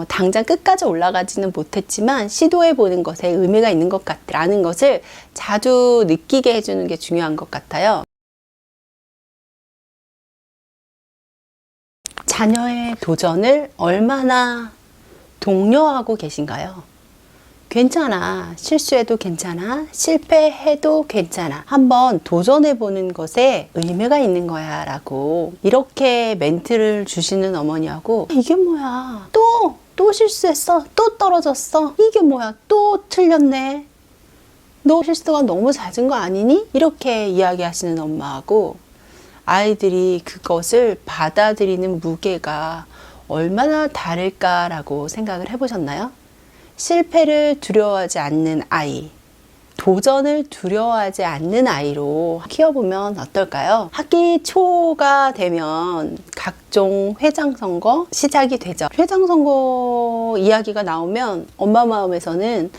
당장 끝까지 올라가지는 못했지만 시도해보는 것에 의미가 있는 것 같다라는 것을 자주 느끼게 해주는 게 중요한 것 같아요. 자녀의 도전을 얼마나 독려하고 계신가요? 괜찮아. 실수해도 괜찮아. 실패해도 괜찮아. 한번 도전해보는 것에 의미가 있는 거야 라고 이렇게 멘트를 주시는 어머니하고, 이게 뭐야, 또 실수했어, 또 떨어졌어, 이게 뭐야, 또 틀렸네, 너 실수가 너무 잦은 거 아니니? 이렇게 이야기하시는 엄마하고, 아이들이 그것을 받아들이는 무게가 얼마나 다를까라고 생각을 해보셨나요? 실패를 두려워하지 않는 아이, 도전을 두려워하지 않는 아이로 키워보면 어떨까요? 학기 초가 되면 각종 회장 선거 시작이 되죠. 회장 선거 이야기가 나오면 엄마 마음에서는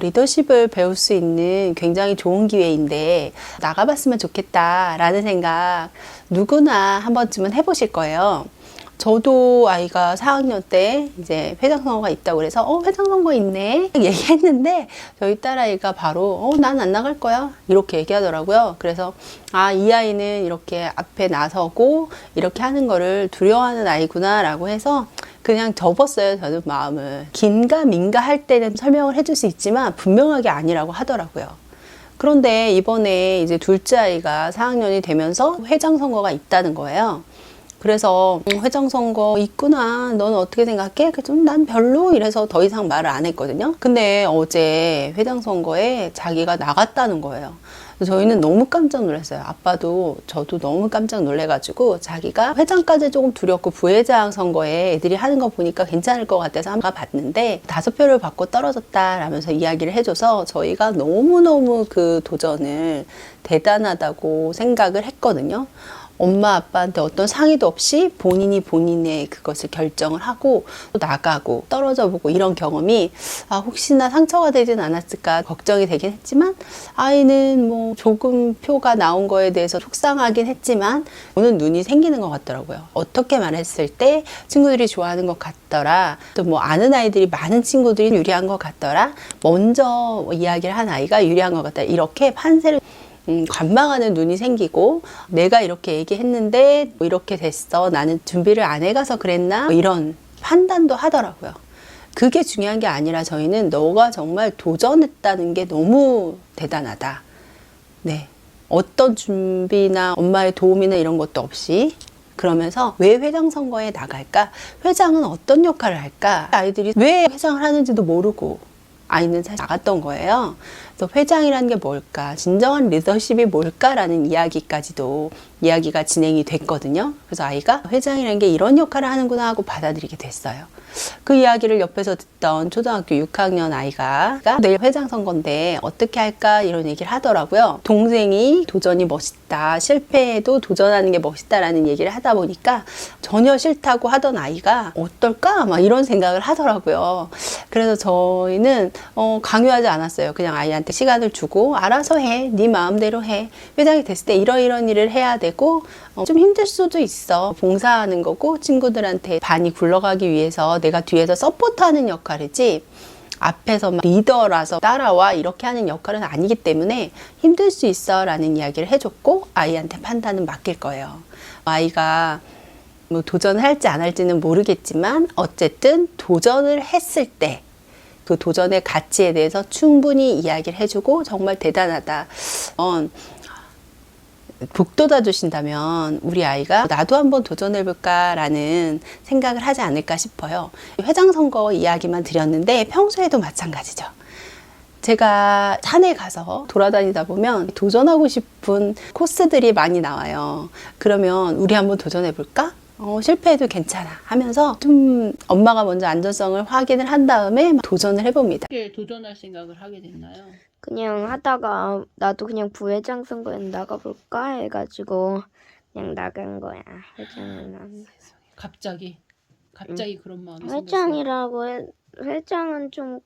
리더십을 배울 수 있는 굉장히 좋은 기회인데 나가봤으면 좋겠다라는 생각 누구나 한 번쯤은 해보실 거예요. 저도 아이가 4학년 때 이제 회장 선거가 있다고 그래서 회장 선거 있네 얘기했는데, 저희 딸아이가 바로 난 안 나갈 거야 이렇게 얘기하더라고요. 그래서 이 아이는 이렇게 앞에 나서고 이렇게 하는 거를 두려워하는 아이구나 라고 해서 그냥 접었어요. 저는 마음을. 긴가민가 할 때는 설명을 해줄 수 있지만 분명하게 아니라고 하더라고요. 그런데 이번에 이제 둘째 아이가 4학년이 되면서 회장 선거가 있다는 거예요. 그래서 회장 선거 있구나, 너는 어떻게 생각해? 그래서 난 별로, 이래서 더 이상 말을 안 했거든요. 근데 어제 회장 선거에 자기가 나갔다는 거예요. 저희는 너무 깜짝 놀랐어요. 아빠도 저도 너무 깜짝 놀래가지고, 자기가 회장까지 조금 두렵고 부회장 선거에 애들이 하는 거 보니까 괜찮을 것 같아서 한번 봤는데 5표를 받고 떨어졌다라면서 이야기를 해줘서 저희가 너무너무 그 도전을 대단하다고 생각을 했거든요. 엄마 아빠한테 어떤 상의도 없이 본인이 본인의 그것을 결정을 하고 또 나가고 떨어져 보고, 이런 경험이 혹시나 상처가 되진 않았을까 걱정이 되긴 했지만, 아이는 뭐 조금 표가 나온 거에 대해서 속상하긴 했지만 보는 눈이 생기는 것 같더라고요. 어떻게 말했을 때 친구들이 좋아하는 것 같더라, 또 뭐 아는 아이들이 많은 친구들이 유리한 것 같더라, 먼저 이야기를 한 아이가 유리한 것 같다, 이렇게 판세를 관망하는 눈이 생기고, 내가 이렇게 얘기했는데 뭐 이렇게 됐어, 나는 준비를 안 해가서 그랬나, 뭐 이런 판단도 하더라고요. 그게 중요한 게 아니라 저희는 너가 정말 도전했다는 게 너무 대단하다. 네, 어떤 준비나 엄마의 도움이나 이런 것도 없이, 그러면서 왜 회장 선거에 나갈까? 회장은 어떤 역할을 할까? 아이들이 왜 회장을 하는지도 모르고 아이는 사실 나갔던 거예요. 그래서 회장이라는 게 뭘까? 진정한 리더십이 뭘까라는 이야기까지도 이야기가 진행이 됐거든요. 그래서 아이가 회장이라는 게 이런 역할을 하는구나 하고 받아들이게 됐어요. 그 이야기를 옆에서 듣던 초등학교 6학년 아이가 내일 회장 선거인데 어떻게 할까 이런 얘기를 하더라고요. 동생이 도전이 멋있다, 실패해도 도전하는 게 멋있다라는 얘기를 하다 보니까 전혀 싫다고 하던 아이가 어떨까 막 이런 생각을 하더라고요. 그래서 저희는 강요하지 않았어요. 그냥 아이한테 시간을 주고 알아서 해, 네 마음대로 해, 회장이 됐을 때 이런 일을 해야 되고 좀 힘들 수도 있어, 봉사하는 거고 친구들한테 반이 굴러가기 위해서 내가 뒤에서 서포트하는 역할이지 앞에서 막 리더라서 따라와 이렇게 하는 역할은 아니기 때문에 힘들 수 있어 라는 이야기를 해줬고, 아이한테 판단은 맡길 거예요. 아이가 뭐 도전을 할지 안 할지는 모르겠지만 어쨌든 도전을 했을 때 그 도전의 가치에 대해서 충분히 이야기를 해주고, 정말 대단하다, 북돋아 주신다면 우리 아이가 나도 한번 도전해볼까 라는 생각을 하지 않을까 싶어요. 회장 선거 이야기만 드렸는데 평소에도 마찬가지죠. 제가 산에 가서 돌아다니다 보면 도전하고 싶은 코스들이 많이 나와요. 그러면 우리 한번 도전해볼까? 실패해도 괜찮아 하면서 좀 엄마가 먼저 안전성을 확인을 한 다음에 도전을 해봅니다. 어떻게 도전할 생각을 하게 됐나요? 그냥 하다가 나도 그냥 부회장 선거에 나가볼까 해가지고 그냥 나간 거야. 회장은 안. 갑자기 그런 마음이 생겼어요. 회장은 좀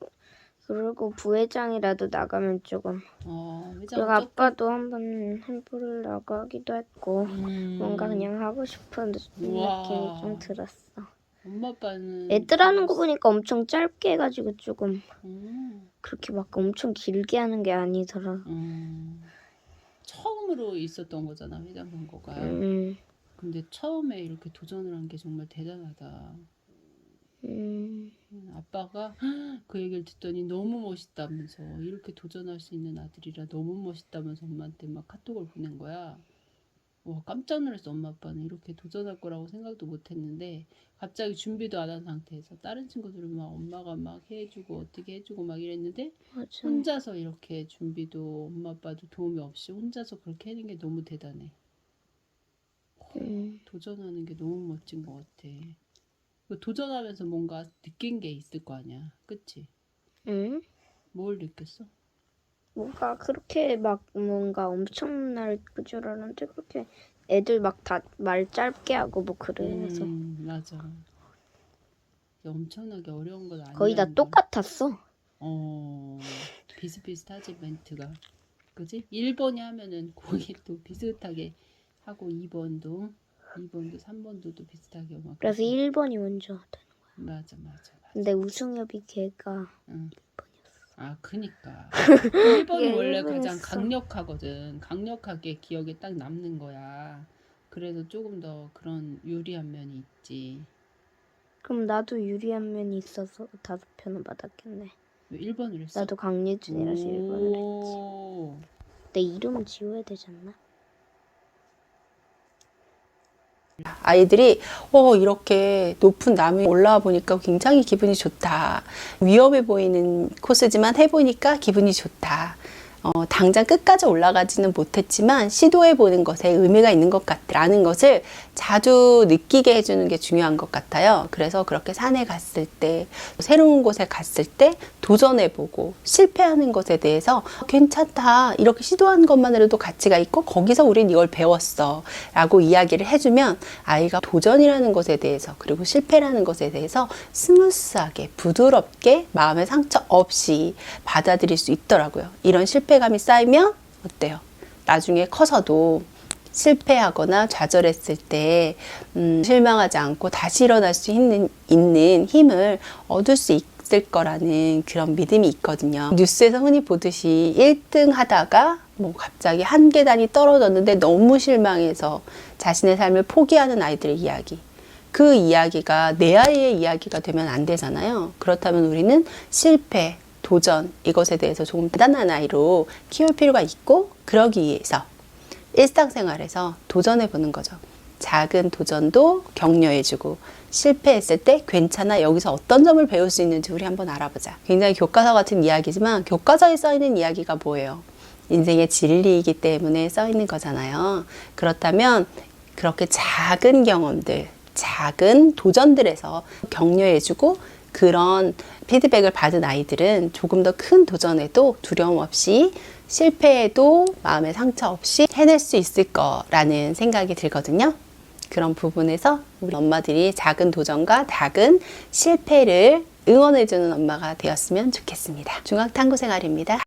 그러고 부회장이라도 나가면 조금. 회장은 그리고 조금 아빠도 한번 해보려고 하기도 했고 뭔가 그냥 하고 싶은 우와. 느낌이 좀 들었어. 엄마 아빠는 애들 하는 거 보니까 엄청 짧게 해가지고 조금 음, 그렇게 막 엄청 길게 하는 게 아니더라. 처음으로 있었던 거잖아 회장 선거가. 음, 근데 처음에 이렇게 도전을 한 게 정말 대단하다. 아빠가 그 얘기를 듣더니 너무 멋있다면서 이렇게 도전할 수 있는 아들이라 너무 멋있다면서 엄마한테 막 카톡을 보낸 거야. 와, 깜짝 놀랐어. 엄마 아빠는 이렇게 도전할 거라고 생각도 못 했는데 갑자기 준비도 안 한 상태에서 다른 친구들은 막 엄마가 막 해주고 어떻게 해주고 막 이랬는데 맞아. 혼자서 이렇게 준비도 엄마 아빠도 도움이 없이 혼자서 그렇게 하는 게 너무 대단해. 도전하는 게 너무 멋진 것 같아. 그 도전하면서 뭔가 느낀 게 있을 거 아니야. 그치? 뭘 느꼈어? 뭔가 그렇게 막 뭔가 엄청날 줄 알았는데 그렇게 애들 막 다 말 짧게 하고 뭐 그래서 맞아. 엄청나게 어려운 건 아니야. 거의 다 똑같았어. 비슷비슷하지 멘트가. 그지? 1번이 하면은 거기 또 비슷하게 하고 2번도 3번도 또 비슷하게 막. 그래서 1번이 먼저 하더라. 맞아. 근데 우승엽이 걔가 응. 아, 그니까. 1번이 얘 원래 일본에 가장 있어. 강력하거든. 강력하게 기억에 딱 남는 거야. 그래서 조금 더 그런 유리한 면이 있지. 그럼 나도 유리한 면이 있어서 5편을 받았겠네. 왜 1번을 했어? 나도 강예준이라서 1번을 했지. 오. 내 이름은 지워야 되지 않나? 아이들이 이렇게 높은 나무에 올라와 보니까 굉장히 기분이 좋다. 위험해 보이는 코스지만 해보니까 기분이 좋다. 당장 끝까지 올라가지는 못했지만 시도해 보는 것에 의미가 있는 것 같다라는 것을 자주 느끼게 해주는 게 중요한 것 같아요. 그래서 그렇게 산에 갔을 때, 새로운 곳에 갔을 때 도전해 보고 실패하는 것에 대해서 괜찮다, 이렇게 시도한 것만으로도 가치가 있고 거기서 우린 이걸 배웠어 라고 이야기를 해주면 아이가 도전이라는 것에 대해서 그리고 실패라는 것에 대해서 스무스하게 부드럽게 마음의 상처 없이 받아들일 수 있더라고요. 이런 실패감이 쌓이면 어때요? 나중에 커서도 실패하거나 좌절했을 때 실망하지 않고 다시 일어날 수 있는 힘을 얻을 수 있을 거라는 그런 믿음이 있거든요. 뉴스에서 흔히 보듯이 1등 하다가 뭐 갑자기 한 계단이 떨어졌는데 너무 실망해서 자신의 삶을 포기하는 아이들의 이야기. 그 이야기가 내 아이의 이야기가 되면 안 되잖아요. 그렇다면 우리는 실패, 도전, 이것에 대해서 조금 대단한 아이로 키울 필요가 있고, 그러기 위해서 일상생활에서 도전해 보는 거죠. 작은 도전도 격려해주고 실패했을 때 괜찮아, 여기서 어떤 점을 배울 수 있는지 우리 한번 알아보자. 굉장히 교과서 같은 이야기지만 교과서에 써있는 이야기가 뭐예요? 인생의 진리이기 때문에 써있는 거잖아요. 그렇다면 그렇게 작은 경험들, 작은 도전들에서 격려해주고 그런 피드백을 받은 아이들은 조금 더 큰 도전에도 두려움 없이, 실패에도 마음의 상처 없이 해낼 수 있을 거라는 생각이 들거든요. 그런 부분에서 우리 엄마들이 작은 도전과 작은 실패를 응원해주는 엄마가 되었으면 좋겠습니다. 중학탐구생활입니다.